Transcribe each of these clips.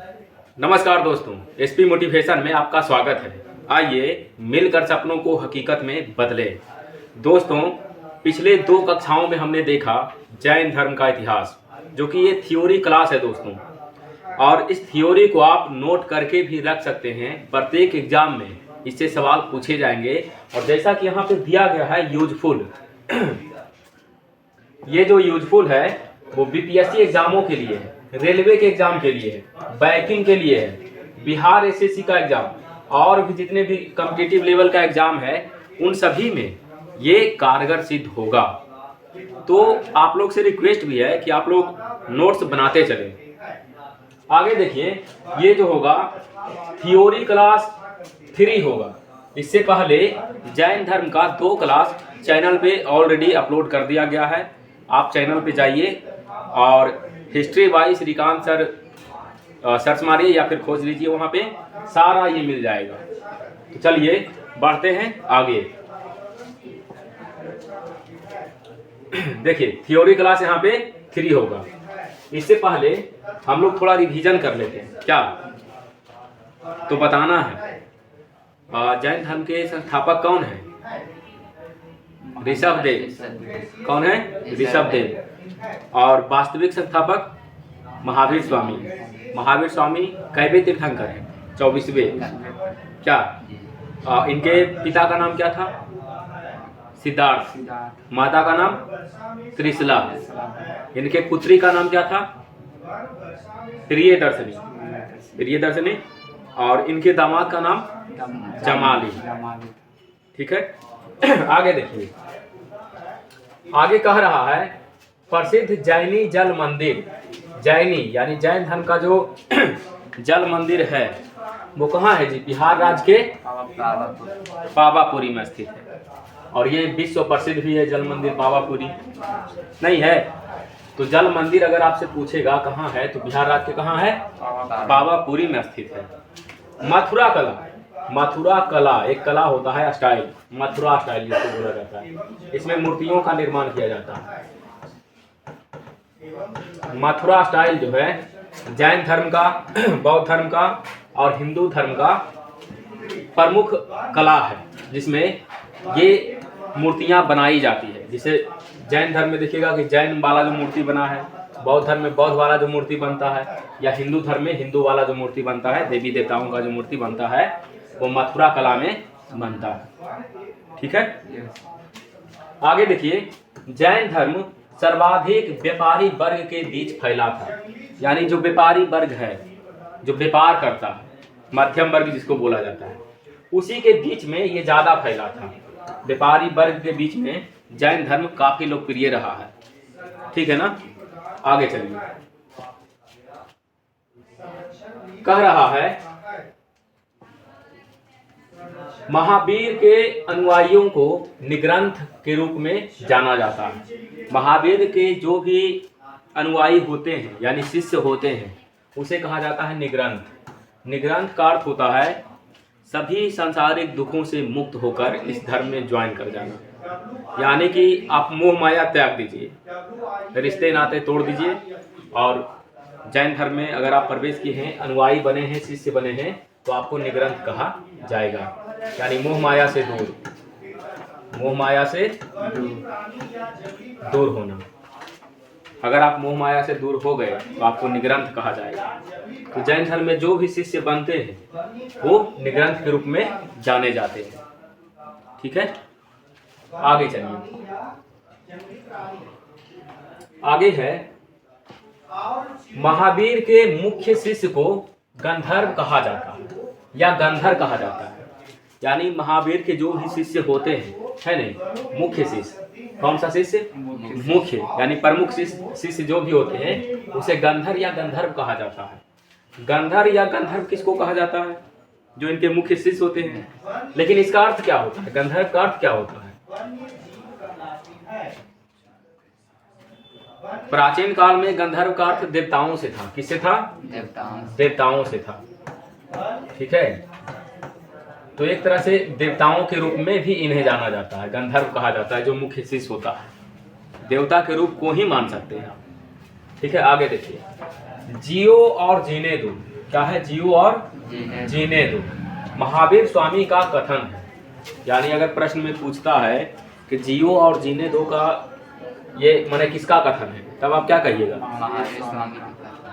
नमस्कार दोस्तों, SP motivation में आपका स्वागत है। आइए मिलकर सपनों को हकीकत में बदलें। दोस्तों, पिछले 2 कक्षाओं में हमने देखा जैन धर्म का इतिहास, जो कि ये थ्योरी क्लास है दोस्तों। और इस थ्योरी को आप नोट करके भी रख सकते हैं। प्रत्येक एग्जाम में इससे सवाल पूछे जाएंगे। और जैसा कि यहाँ पे दिया गया है यूजफुल, ये जो यूजफुल है वो बीपीएससी एग्जामों के लिए है, रेलवे के एग्जाम के लिए है, बैंकिंग के लिए है, बिहार एसएससी का एग्जाम और भी जितने भी कॉम्पिटिटिव लेवल का एग्जाम है उन सभी में ये कारगर सिद्ध होगा। तो आप लोग से रिक्वेस्ट भी है कि आप लोग नोट्स बनाते चलें। आगे देखिए, ये जो होगा थ्योरी क्लास 3 होगा। इससे पहले जैन धर्म का 2 क्लास चैनल पे ऑलरेडी अपलोड कर दिया गया है। आप चैनल पे जाइए और history by Shrikant sir search मारिए या फिर खोज लीजिए, वहाँ पे सारा ये मिल जाएगा। तो चलिए बढ़ते हैं आगे। देखिए, थ्योरी क्लास यहाँ पे 3 होगा। इससे पहले हम लोग थोड़ा रिवीजन कर लेते हैं। क्या तो बताना है, जैन धर्म के संस्थापक कौन है? ऋषभदेव। कौन है? ऋषभदेव। और वास्तविक संस्थापक महावीर स्वामी। महावीर स्वामी कैवे तीर्थंकर हैं? 24वें। क्या इनके पिता का नाम क्या था? सिद्धार्थ। माता का नाम त्रिशला। इनके पुत्री का नाम क्या था? प्रियदर्शनी। प्रियदर्शनी। और इनके दामाद का नाम जमाली। ठीक है। आगे देखिए, आगे कह रहा है प्रसिद्ध जैनी जल मंदिर। जैनी यानी जैन धर्म का जो जल मंदिर है वो कहाँ है जी? बिहार राज्य के पावापुरी में स्थित है। और ये विश्व प्रसिद्ध भी है जल मंदिर पावापुरी। नहीं है तो जल मंदिर अगर आपसे पूछेगा कहाँ है तो बिहार राज्य के कहाँ है? पावापुरी में स्थित है। मथुरा कला। मथुरा कला एक कला होता है, स्टाइल, मथुरा स्टाइल जिसको बोला जाता है। इसमें मूर्तियों का निर्माण किया जाता है। मथुरा स्टाइल जो है जैन धर्म का, बौद्ध धर्म का और हिंदू धर्म का प्रमुख कला है, जिसमें ये मूर्तियां बनाई जाती है। जिसे जैन धर्म में देखिएगा कि जैन वाला जो मूर्ति बना है, बौद्ध धर्म में बौद्ध वाला जो मूर्ति बनता है, या हिंदू धर्म में हिंदू वाला जो मूर्ति बनता है, देवी देवताओं का जो मूर्ति बनता है वो मथुरा कला में बनता है। ठीक है। आगे देखिए, जैन धर्म सर्वाधिक व्यापारी वर्ग के बीच फैला था। यानी जो व्यापारी वर्ग है, जो व्यापार करता है, मध्यम वर्ग जिसको बोला जाता है, उसी के बीच में ये ज्यादा फैला था। व्यापारी वर्ग के बीच में जैन धर्म काफी लोकप्रिय रहा है। ठीक है ना। आगे चलिए, कह रहा है महावीर के अनुयायियों को निग्रंथ के रूप में जाना जाता है। महावीर के जो भी अनुयायी होते हैं यानी शिष्य होते हैं उसे कहा जाता है निग्रंथ। निग्रंथ का अर्थ होता है सभी सांसारिक दुखों से मुक्त होकर इस धर्म में ज्वाइन कर जाना। यानी कि आप मोह माया त्याग दीजिए, रिश्ते नाते तोड़ दीजिए और जैन धर्म में अगर आप प्रवेश किए हैं, अनुयायी बने हैं, शिष्य बने हैं, तो आपको निग्रंथ कहा जाएगा। यानी मोह माया से दूर, मोह माया से दूर होना। अगर आप मोह माया से दूर हो गए तो आपको निग्रंथ कहा जाएगा। तो जैन धर्म में जो भी शिष्य बनते हैं वो निग्रंथ के रूप में जाने जाते हैं। ठीक है। आगे चलिए, आगे है महावीर के मुख्य शिष्य को गंधर्व कहा जाता है या गंधर कहा जाता है। यानी महावीर के जो भी शिष्य होते हैं, है नहीं, मुख्य शिष्य। कौन सा शिष्य? मुख्य यानी प्रमुख शिष्य जो भी होते हैं उसे गंधर या गंधर्व कहा जाता है। गंधर या गंधर्व किसको कहा जाता है? जो इनके मुख्य शिष्य होते हैं। लेकिन इसका अर्थ क्या होता है? गंधर्व का अर्थ क्या होता है? प्राचीन काल में गंधर्व का अर्थ देवताओं से था। किससे था? देवताओं से था। ठीक है। तो एक तरह से देवताओं के रूप में भी इन्हें जाना जाता है, गंधर्व कहा जाता है। जो मुख्य शिष्य होता है देवता के रूप को ही मान सकते हैं। ठीक है। आगे देखिए, जियो और जीने दो। क्या है? जियो और जीने दो, महावीर स्वामी का कथन है। यानी अगर प्रश्न में पूछता है कि जियो और जीने दो का ये माने किसका कथन है, तब आप क्या कहिएगा?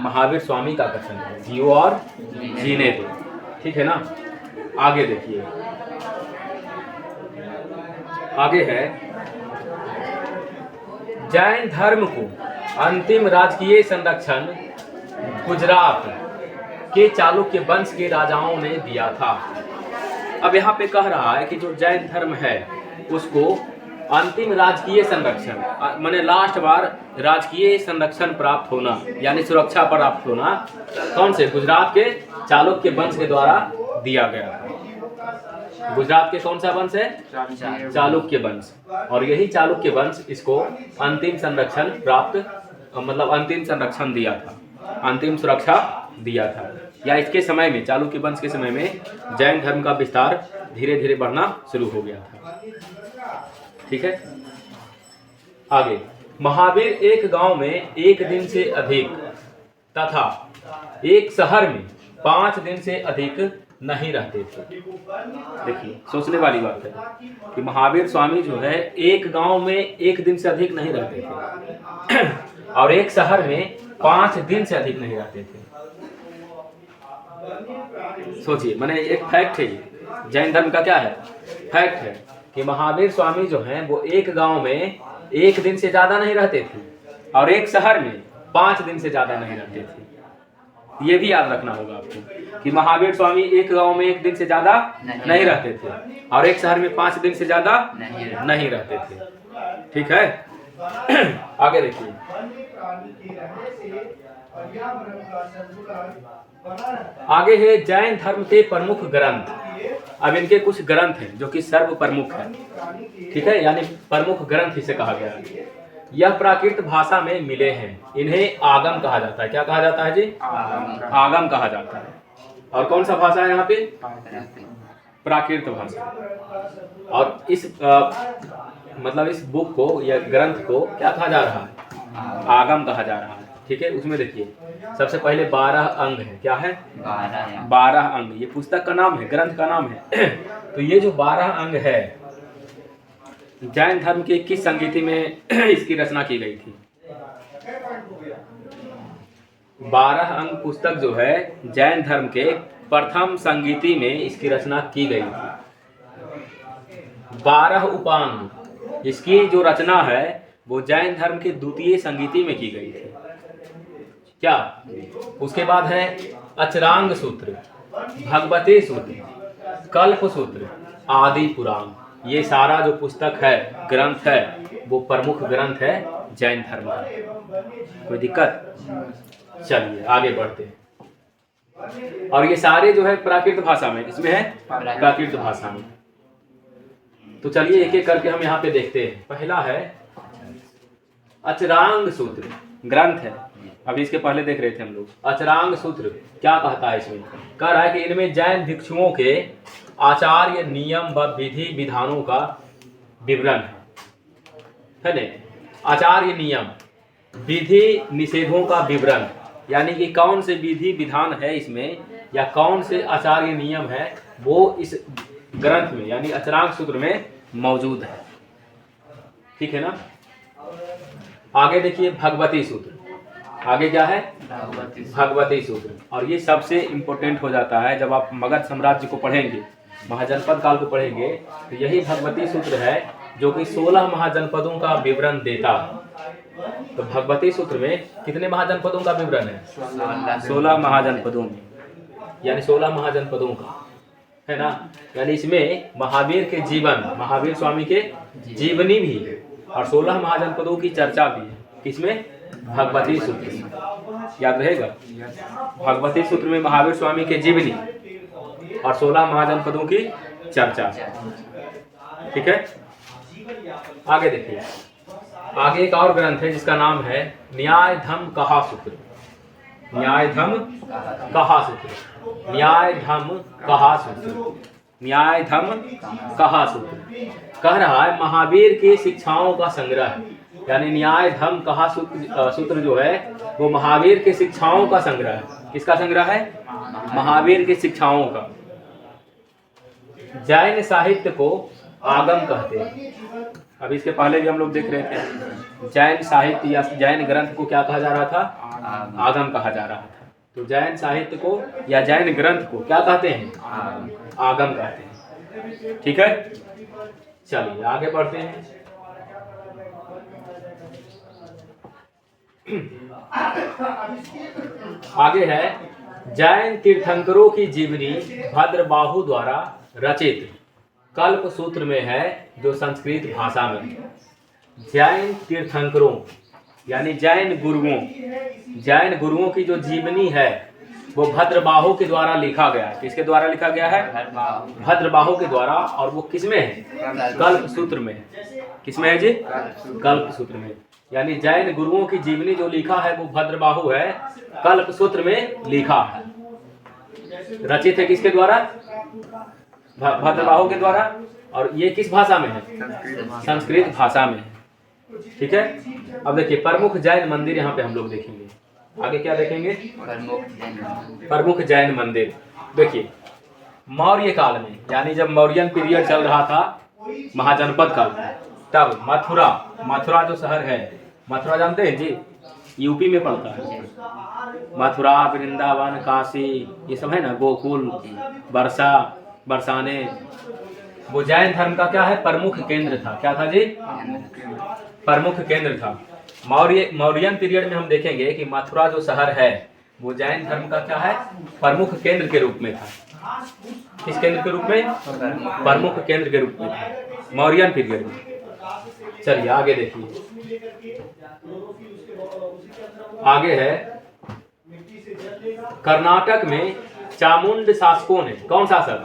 महावीर स्वामी का कथन है, जियो और जीने दो। ठीक है ना? आगे देखिए, आगे है जैन धर्म को अंतिम राजकीय संरक्षण गुजरात के चालुक्य वंश के राजाओं ने दिया था। अब यहाँ पे कह रहा है कि जो जैन धर्म है उसको अंतिम राजकीय संरक्षण माने लास्ट बार राजकीय संरक्षण प्राप्त होना यानी सुरक्षा प्राप्त होना कौन से? गुजरात के चालुक्य वंश के द्वारा दिया गया। गुजरात के कौन सा वंश है? चालुक्य वंश। और यही चालुक्य वंश इसको अंतिम संरक्षण प्राप्त मतलब अंतिम संरक्षण दिया था, अंतिम सुरक्षा दिया था। या इसके समय में, चालुक्य वंश के समय में जैन धर्म का विस्तार धीरे धीरे बढ़ना शुरू हो गया था। ठीक है, आगे महावीर एक गांव में एक दिन से अधिक तथा एक शहर में 5 दिन से अधिक नहीं रहते थे। देखिए, सोचने वाली बात है कि महावीर स्वामी जो है एक गांव में एक दिन से अधिक नहीं रहते थे और एक शहर में 5 दिन से अधिक नहीं रहते थे। सोचिए, माने एक फैक्ट है, जैन धर्म का क्या है? फैक्ट है कि महावीर स्वामी जो हैं वो एक गांव में एक दिन से ज्यादा नहीं रहते थे और एक शहर में 5 दिन से ज्यादा नहीं रहते थे। ये भी याद रखना होगा आपको कि महावीर स्वामी एक गांव में एक दिन से ज्यादा नहीं रहते थे और एक शहर में 5 दिन से ज्यादा नहीं रहते थे। ठीक है, आगे देखिए, आगे है जैन धर्म के प्रमुख ग्रंथ। अब इनके कुछ ग्रंथ हैं जो कि सर्व प्रमुख है। ठीक है, यानी प्रमुख ग्रंथ इसे कहा गया है। यह प्राकृत भाषा में मिले हैं, इन्हें आगम कहा जाता है। क्या कहा जाता है जी? आगम कहा जाता है। और कौन सा भाषा है यहाँ पे? प्राकृत भाषा। और इस मतलब इस बुक को या ग्रंथ को क्या कहा जा रहा है? आगम कहा जा रहा है। ठीक है, उसमें देखिए सबसे पहले 12 अंग है। क्या है? 12 अंग। ये पुस्तक का नाम है, ग्रंथ का नाम है। तो ये जो 12 अंग है, जैन धर्म के किस संगीति में इसकी रचना की गई थी? 12 अंग पुस्तक जो है जैन धर्म के प्रथम संगीति में इसकी रचना की गई थी। 12 उपांग, इसकी जो रचना है वो जैन धर्म के द्वितीय संगीति में की गई थी। क्या? उसके बाद है अचरांग सूत्र, भगवती सूत्र, कल्प सूत्र, आदि पुराण। ये सारा जो पुस्तक है, ग्रंथ है, वो प्रमुख ग्रंथ है जैन धर्म का। कोई दिक्कत? चलिए आगे बढ़ते हैं। और ये सारे जो है प्राकृत भाषा में, इसमें है प्राकृत भाषा में। तो चलिए एक एक करके हम यहाँ पे देखते हैं। पहला है अचरांग सूत्र, ग्रंथ है, अभी इसके पहले देख रहे थे हम लोग। अचरांग सूत्र क्या कहता है? इसमें कह रहा है कि इनमें जैन भिक्षुओं के आचार्य नियम व विधि विधानों का विवरण है ना? आचार्य नियम, विधि निषेधों का विवरण, यानी कि कौन से विधि विधान है इसमें या कौन से आचार्य नियम है वो इस ग्रंथ में यानी अचरांग सूत्र में मौजूद है। ठीक है ना? आगे देखिए भगवती सूत्र। आगे क्या है? भगवती सूत्र। और ये सबसे इम्पोर्टेंट हो जाता है जब आप मगध साम्राज्य को पढ़ेंगे, महाजनपद काल को पढ़ेंगे, तो यही भगवती सूत्र है जो कि 16 महाजनपदों का विवरण देता है। तो भगवती सूत्र में कितने महाजनपदों का विवरण है? 16 महाजनपदों में, यानी 16 महाजनपदों का, है ना? यानी इसमें महावीर के जीवन, महावीर स्वामी के जीवनी भी है और 16 महाजनपदों की चर्चा भी है। किसमें? भगवती सूत्र में। याद रहेगा, भगवती सूत्र में महावीर स्वामी के जीवनी और 16 महाजनपदों की चर्चा। ठीक है, आगे देखिए। आगे एक और ग्रंथ है जिसका नाम है न्याय धम कहा सूत्र। न्याय धम कहा सूत्र, न्याय धम कहा सूत्र, न्याय धम कहा सूत्र। कह रहा है महावीर की शिक्षाओं का संग्रह यानी न्याय धर्म कहा सूत्र जो है वो महावीर की शिक्षाओं का संग्रह है। किसका संग्रह है? महावीर की शिक्षाओं का। जैन साहित्य को आगम कहते हैं। अब इसके पहले भी हम लोग देख रहे थे जैन साहित्य या जैन ग्रंथ को क्या कहा जा रहा था? आगम कहा जा रहा था। तो जैन साहित्य को या जैन ग्रंथ को क्या कहते हैं? आगम कहते हैं। ठीक है, चलिए आगे बढ़ते हैं। आगे है जैन तीर्थंकरों की जीवनी भद्रबाहु द्वारा रचित कल्प सूत्र में है, जो संस्कृत भाषा में। जैन तीर्थंकरों यानी जैन गुरुओं की जो जीवनी है वो भद्रबाहु के द्वारा लिखा गया है। किसके द्वारा लिखा गया है? भद्रबाहु के द्वारा। और वो किसमें है? कल्प सूत्र में है। किसमें है जी? कल्प सूत्र में। यानी जैन गुरुओं की जीवनी जो लिखा है वो भद्रबाहु है, कल्प सूत्र में लिखा है। रचित है किसके द्वारा? भद्रबाहु के द्वारा। और ये किस भाषा में है? संस्कृत भाषा में है। ठीक है, अब देखिए प्रमुख जैन मंदिर यहाँ पे हम लोग देखेंगे। आगे क्या देखेंगे? प्रमुख जैन मंदिर। देखिए मौर्य काल में, यानी जब मौर्यन पीरियड चल रहा था महाजनपद काल में, तब मथुरा जो शहर है, मथुरा जानते हैं जी? यूपी में पड़ता है। मथुरा, वृंदावन, काशी, ये सब है ना, गोकुल, बरसाने, वो जैन धर्म का क्या है? प्रमुख केंद्र था। क्या था जी? प्रमुख केंद्र था। मौर्यन पीरियड में हम देखेंगे कि मथुरा जो शहर है वो जैन धर्म का क्या है? प्रमुख केंद्र के रूप में था। किस केंद्र के रूप में? प्रमुख केंद्र के रूप में था मौर्यन पीरियड में। चलिए आगे देखिए। आगे है कर्नाटक में चामुंड शासकों ने, कौन शासक?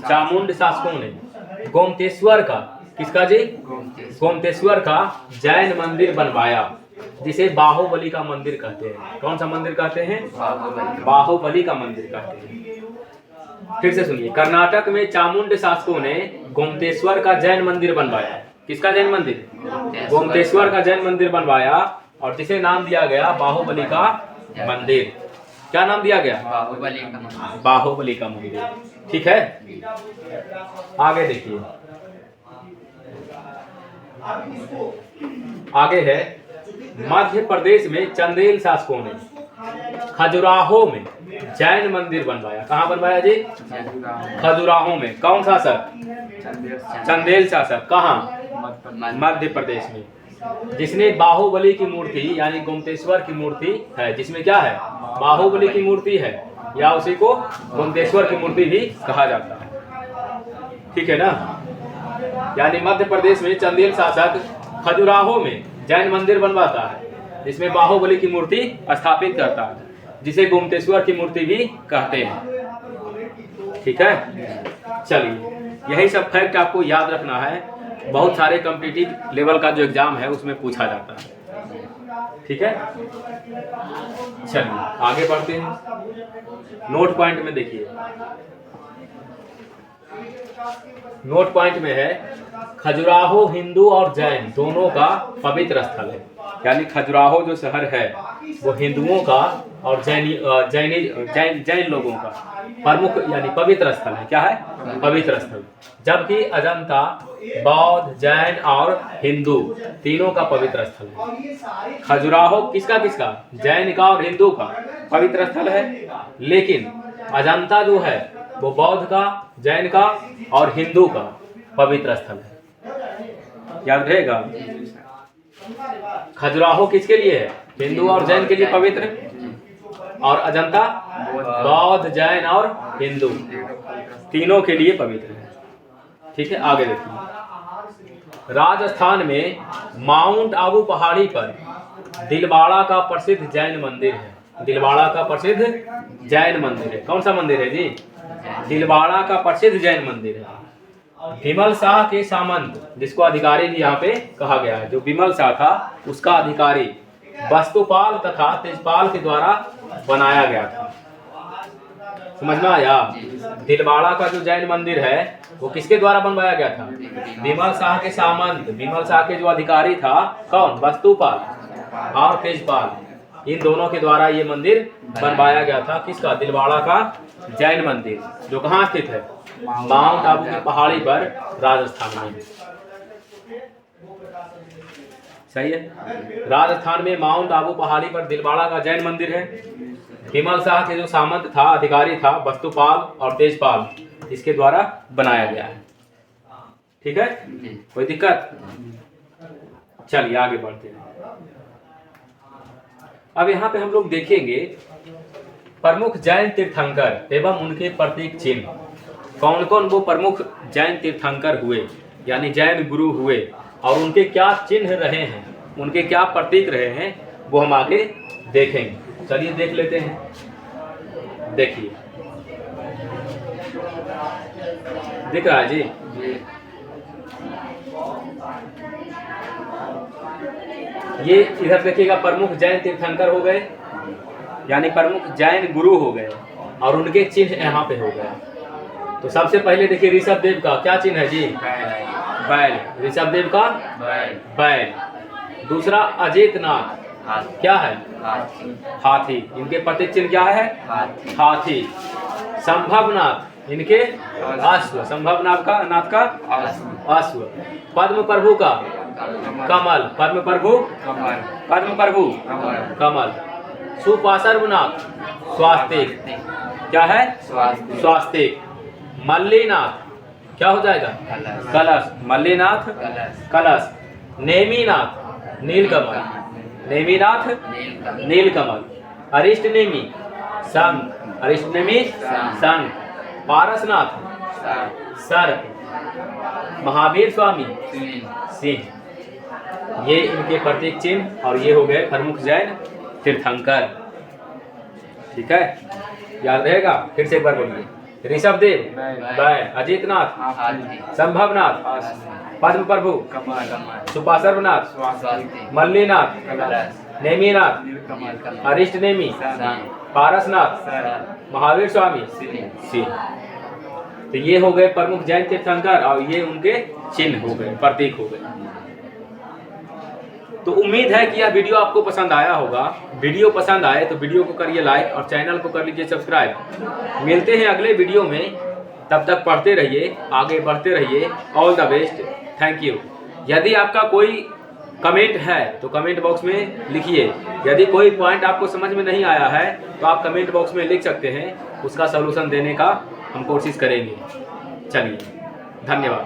चामुंड शासकों ने गोमतेश्वर का, किसका जी? गोमतेश्वर का जैन मंदिर बनवाया, जिसे बाहुबली का मंदिर कहते हैं। कौन सा मंदिर कहते हैं? बाहुबली का मंदिर कहते हैं। फिर से सुनिए, कर्नाटक में चामुंड शासकों ने गोमतेश्वर का जैन मंदिर बनवाया। किसका जैन मंदिर? गोमतेश्वर का जैन मंदिर बनवाया, और जिसे नाम दिया गया बाहुबली का मंदिर। क्या नाम दिया गया? बाहुबली का मंदिर। ठीक है, आगे देखिए। आगे है मध्य प्रदेश में चंदेल शासकों ने खजुराहो में जैन मंदिर बनवाया। कहाँ बनवाया जी? खजुराहो में। कौन शासक? चंदेल शासक। कहाँ? मध्य प्रदेश में। जिसने बाहुबली की मूर्ति यानी गोमतेश्वर की मूर्ति है, जिसमें क्या है? बाहुबली की मूर्ति है, या उसी को गोमतेश्वर की मूर्ति भी कहा जाता है। ठीक है ना, यानी मध्य प्रदेश में चंदेल शासक खजुराहो में जैन मंदिर बनवाता है, जिसमें बाहुबली की मूर्ति स्थापित करता है, जिसे गोमतेश्वर की मूर्ति भी कहते हैं। ठीक है, चलिए यही सब फैक्ट आपको याद रखना है। बहुत सारे कॉम्पिटिटिव लेवल का जो एग्जाम है उसमें पूछा जाता है। ठीक है, चलिए आगे बढ़ते हैं। नोट पॉइंट में देखिए, नोट पॉइंट में है खजुराहो हिंदू और जैन दोनों का पवित्र स्थल है। यानी खजुराहो जो शहर है वो हिंदुओं का और जैन लोगों का प्रमुख यानी पवित्र स्थल है। क्या है? पवित्र स्थल। जबकि अजंता बौद्ध, जैन और हिंदू तीनों का पवित्र स्थल है। खजुराहो किसका? जैन का और हिंदू का पवित्र स्थल है, लेकिन अजंता जो है वो बौद्ध का, जैन का और हिंदू का पवित्र स्थल है। याद रहेगा, खजुराहो किसके लिए है? हिंदू और जैन के लिए पवित्र, और अजंता बौद्ध, जैन और हिंदू तीनों के लिए पवित्र है। ठीक है, आगे देखिए। राजस्थान में माउंट आबू पहाड़ी पर दिलवाड़ा का प्रसिद्ध जैन मंदिर है। दिलवाड़ा का प्रसिद्ध जैन मंदिर है। कौन सा मंदिर है जी? दिलवाड़ा का प्रसिद्ध जैन मंदिर है। विमल शाह के सामंत, जिसको अधिकारी भी यहाँ पे कहा गया है, जो विमल शाह था उसका अधिकारी वस्तुपाल तथा तेजपाल के द्वारा बनाया गया था। समझ में आया? दिलवाड़ा का जो जैन मंदिर है वो किसके द्वारा बनवाया गया था? विमल शाह के सामंत, विमल शाह के जो अधिकारी था कौन? वस्तुपाल और तेजपाल, इन दोनों के द्वारा ये मंदिर बनवाया गया था। किसका? दिलवाड़ा का जैन मंदिर, जो कहाँ स्थित है? माउंट आबू की पहाड़ी पर, राजस्थान में। सही है, राजस्थान में माउंट आबू पहाड़ी पर दिलवाड़ा का जैन मंदिर है। विमल शाह के जो सामंत था, अधिकारी था, वस्तुपाल और तेजपाल, इसके द्वारा बनाया गया है। ठीक है, कोई दिक्कत? चलिए आगे बढ़ते हैं। अब यहाँ पे हम लोग देखेंगे प्रमुख जैन तीर्थंकर एवं उनके प्रतीक चिन्ह। कौन कौन वो प्रमुख जैन तीर्थंकर हुए, यानी जैन गुरु हुए, और उनके क्या चिन्ह रहे हैं, उनके क्या प्रतीक रहे हैं, वो हम आगे देखेंगे। चलिए देख लेते हैं। देखिए, दिख रहा है जी? ये इधर देखिएगा, प्रमुख जैन तीर्थंकर हो गए, यानी प्रमुख जैन गुरु हो गए, और उनके चिन्ह यहाँ पे हो गए। तो सबसे पहले देखिए ऋषभ देव का क्या चिन्ह है जी? बैल। ऋषभ देव का बैल। दूसरा अजेतनाथ, क्या है? हाथी। इनके प्रतीक चिन्ह क्या है? हाथी। संभवनाथ, इनके अश्व। संभवनाथ का अश्व। पद्म प्रभु का कमल। पद्म प्रभु कमल। सुपार्श्वनाथ स्वास्तिक, क्या है? स्वास्तिक। मल्लीनाथ क्या हो जाएगा? कलश। मल्लीनाथ कलश। नेमिनाथ नीलकमल। नेमिनाथ नीलकमल। अरिष्टनेमि शंख। अरिष्टनेमि शंख। पारसनाथ सर्प। महावीर स्वामी सिंह। ये इनके प्रतीक चिन्ह, और ये हो गए प्रमुख जैन तीर्थंकर। ठीक है, याद रहेगा? फिर से एक बार बोलिए। ऋषभ देव बैल। अजितनाथ संभवनाथ पद्म प्रभु सुपार्श्वनाथ मल्लीनाथ नेमिनाथ अरिष्टनेमि पारसनाथ महावीर स्वामी सिंह। तो ये हो गए प्रमुख जैन तीर्थंकर, और ये उनके चिन्ह हो गए, प्रतीक हो गए। तो उम्मीद है कि यह वीडियो आपको पसंद आया होगा। वीडियो पसंद आए तो वीडियो को करिए लाइक और चैनल को कर लीजिए सब्सक्राइब। मिलते हैं अगले वीडियो में, तब तक पढ़ते रहिए, आगे बढ़ते रहिए। All the best, thank you. यदि आपका कोई कमेंट है तो कमेंट बॉक्स में लिखिए। यदि कोई पॉइंट आपको समझ में नहीं आया है तो आप कमेंट बॉक्स में लिख सकते हैं, उसका सलूशन देने का हम कोशिश करेंगे। चलिए, धन्यवाद।